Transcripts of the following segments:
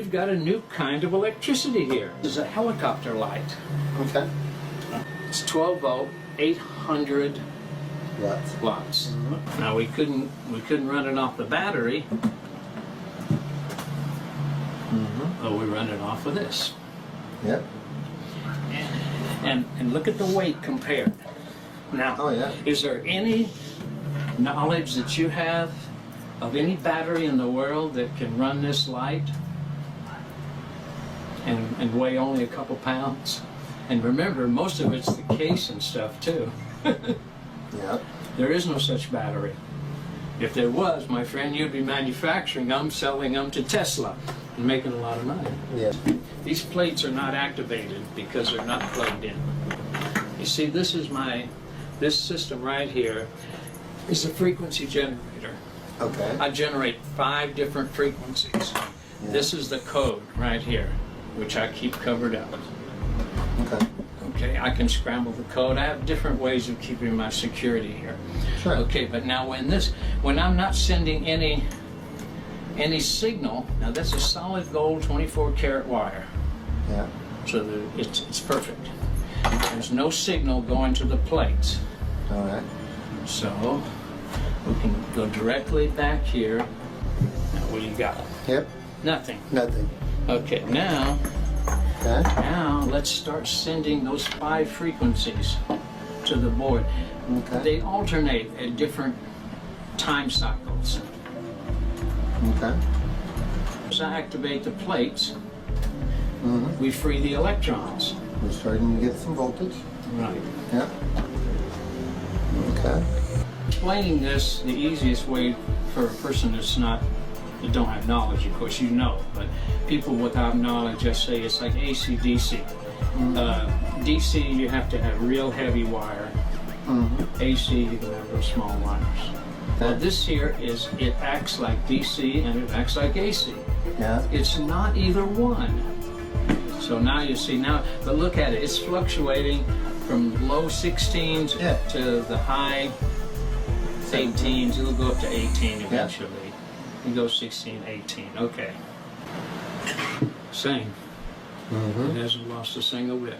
we've got a new kind of electricity here. This is a helicopter light. Okay. It's 12 volt, 800 Watts. watts. Now we couldn't run it off the battery. But we run it off of this. Yep. And look at the weight compared. Now, Oh, yeah. is there any knowledge that you have of any battery in the world that can run this light and weigh only a couple pounds? And remember, most of it's the case and stuff too. Yep. There is no such battery. If there was, my friend, you'd be manufacturing them, selling them to Tesla, and making a lot of money. Yeah. These plates are not activated because they're not plugged in. You see, this system right here is a frequency generator. Okay. I generate 5 different frequencies. Yeah. This is the code right here, which I keep covered up. Okay. Okay, I can scramble the code. I have different ways of keeping my security here. Sure. Okay, but now when I'm not sending any signal, now that's a solid gold 24 karat wire. Yeah. So it's perfect. There's no signal going to the plates. All right. So we can go directly back here. Now what do you got? Yep. Nothing. Nothing. Okay, now Okay. let's start sending those 5 frequencies to the board. Okay. They alternate at different time cycles. Okay. As I activate the plates, we free the electrons. We're starting to get some voltage. Right. Yeah. Okay. Explaining this, the easiest way for a person that don't have knowledge, of course, you know, but people without knowledge just say it's like AC, DC. DC, you have to have real heavy wire. AC, you can have real small wires. Well, this here it acts like DC and it acts like AC. Yeah. It's not either one. So now you see but look at it. It's fluctuating from low 16s to the high 18s. It'll go up to 18 eventually. You go 16, 18. Okay. Same. It hasn't lost a single bit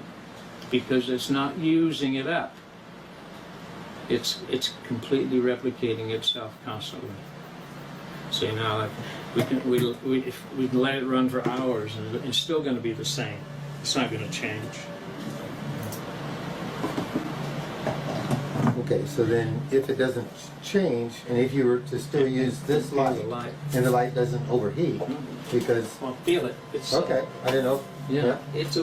because it's not using it up. It's completely replicating itself constantly. See now, if we can let it run for hours, and it's still going to be the same. It's not going to change. Okay, so then if it doesn't change, and if you were to still use this light, and the light doesn't overheat, because... Well, feel it. It's okay, I didn't know. Yeah, it's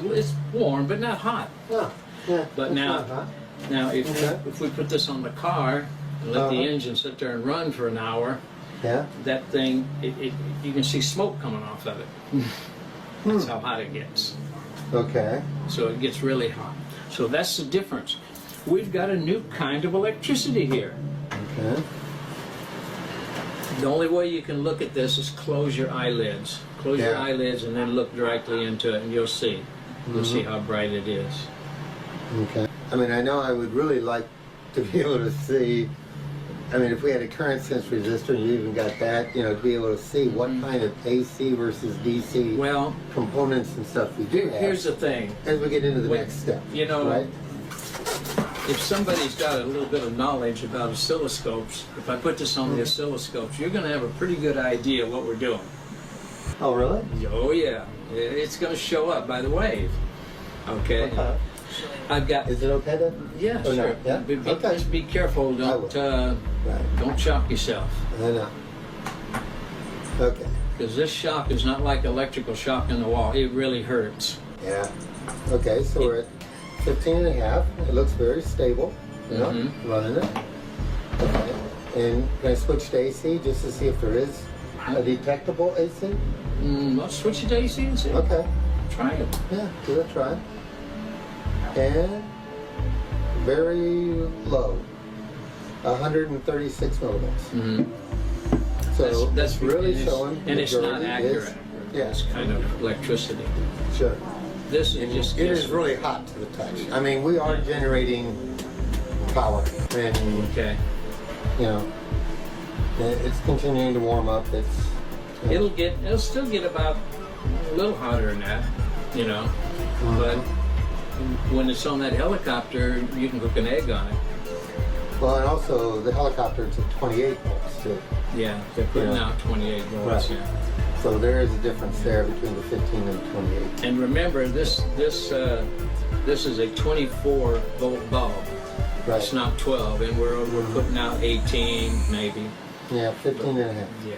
warm, but not hot. Yeah, yeah. But now if we put this on the car and let the engine sit there and run for an hour, that thing, you can see smoke coming off of it. That's how hot it gets. Okay. So it gets really hot. So that's the difference. We've got a new kind of electricity here. Okay. The only way you can look at this is close your eyelids. Close your eyelids and then look directly into it and you'll see. You'll see how bright it is. Okay. I mean, I know I would really like to be able to see, I mean, if we had a current sense resistor and you even got that, you know, to be able to see what kind of AC versus DC components and stuff we do have. Here's the thing. As we get into the next step, you know, right? If somebody's got a little bit of knowledge about oscilloscopes, if I put this on the oscilloscopes, you're going to have a pretty good idea what we're doing. Oh, really? Oh, yeah. It's going to show up by the wave. Okay? I've got... Is it okay to? Yeah, or sure. Not? Yeah? Okay. Just be careful. Don't shock yourself. I know. Okay. Because this shock is not like electrical shock in the wall. It really hurts. Yeah. Okay, so we're at 15.5. It looks very stable. You know, running it. Okay. And can I switch to AC just to see if there is a detectable AC? Let's switch it to AC and see. Okay. Try it. Yeah, give it a try. And very low, 136 millivolts. So that's really showing. And it's not accurate. It's kind of electricity. Sure. This is just. It is really hot to the touch. I mean, we are generating power, and you know, it's continuing to warm up. It'll still get about a little hotter than that, you know. But when it's on that helicopter, you can cook an egg on it. Well, and also the helicopter is at 28 volts too. Yeah, they're putting Yeah. out 28 volts. Right. Yeah. So there is a difference there between the 15 and 28. And remember, this is a 24 volt bulb. Right. It's not 12, and we're putting out 18 maybe. Yeah, 15 and a half. Yeah.